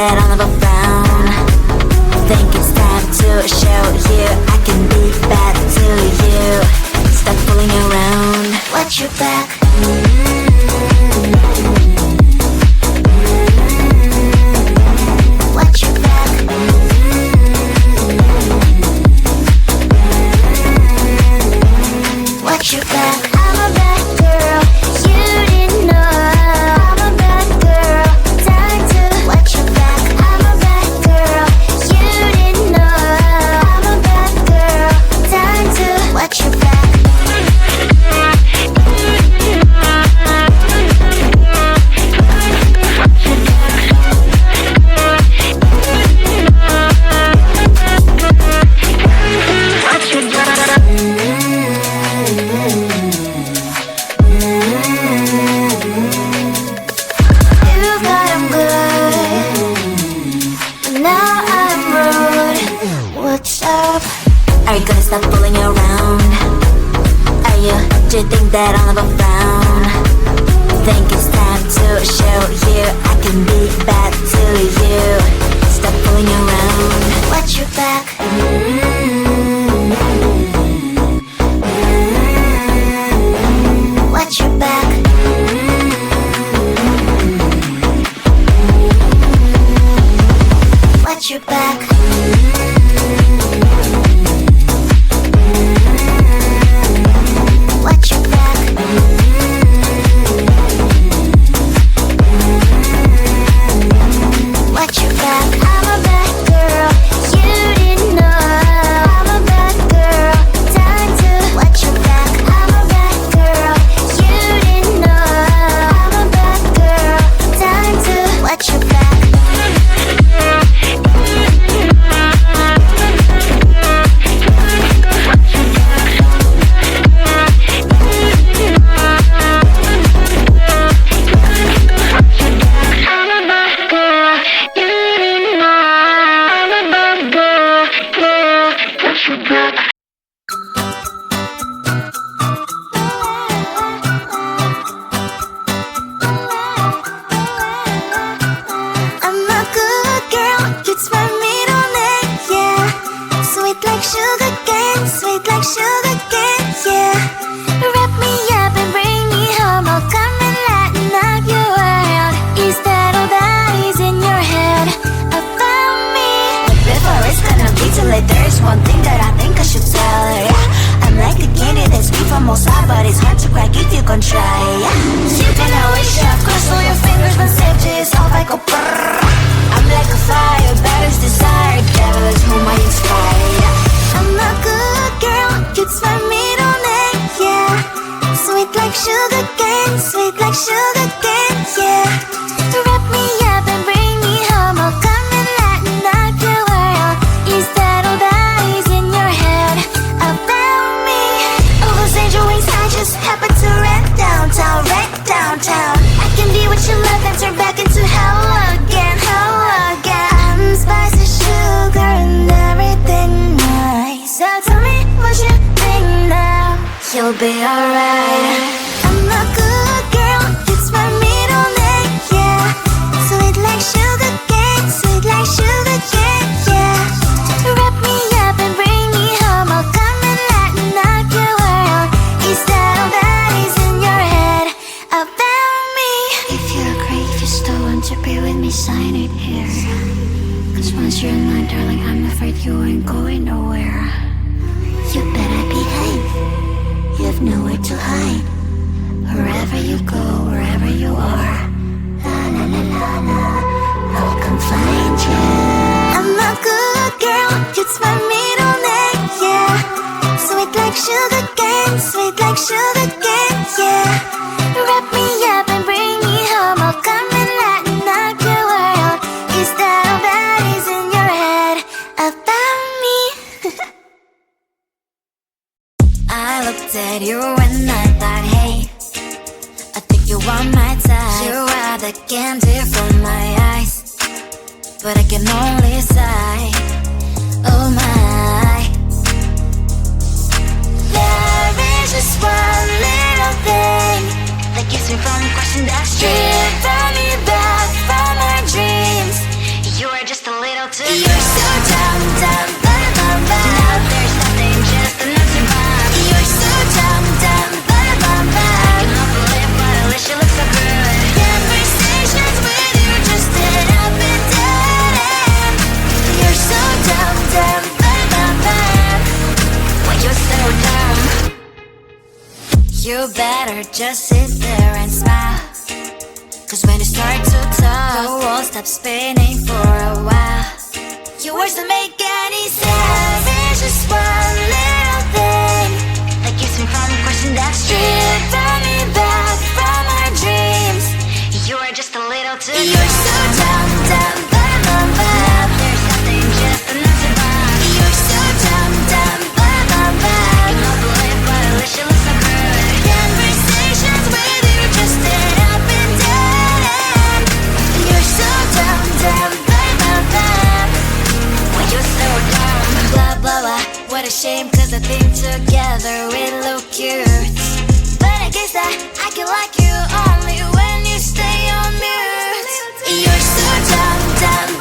that I'll never found. Think it's time to show you I can be bad to you. Stop fooling around. Watch your back. Watch your back. Watch your back. I'm a bad girl, you didn't know. I'm a bad girl, time to watch your back. I'm a bad girl, you didn't know. I'm a bad girl, time to watch your back. Are you gonna stop fooling around? Are you, do you think that I'll never found? Think it's time to show you I can be bad to you. Stop fooling around. Watch your back. Watch your back. Watch your back. Watch your back. Watch your back. I'm a bad girl, you didn't know. I'm a bad girl, time to watch your back. I'm a bad girl, you didn't know. I'm a bad girl, time to watch your back. You'll be alright. I'm a good girl, it's my middle name, yeah. Sweet like sugar cane, sweet like sugar cane, yeah. Wrap me up and bring me home, I'll come and lighten up your world. Is that all that is in your head about me? If you agree, if you still want to be with me, sign it here. Cause once you're in line, darling, I'm afraid you ain't going nowhere. You better behave. You have nowhere to hide. Wherever you go, wherever you are, la la la la la, I'll come find you. I'm a good girl, it's my middle name, yeah. Sweet like sugar cane, sweet like sugar cane, yeah. Wrap me up and bring me home, I'll come and lighten up your world. Is that all that is in your head about me? I looked at you and I thought, hey, I think you are my type. You are the candy from my eyes, but I can only sigh, oh my. There is just one little thing that keeps me from crossing that street, driven me back from my dreams. You better just sit there and smile, 'cause when you start to talk, the world stops spinning for a while. Your words don't make any sense. It's just one little thing that keeps me from crossing that street. Bring me back from our dreams. You are just a little too close. You're so dumb, dumb, bum, bum, bum. There's nothing just enough to buy. You're so dumb, dumb, bum, bum, bum. You know the way, but at least you look so good. Conversations with you just end up in dead end. You're so dumb, dumb, bum, bum, bum. When you're so dumb. Blah, blah, blah. What a shame, 'cause I think together we look cute. But I guess that I can like you only when you stay on mute. You're so dumb, dumb,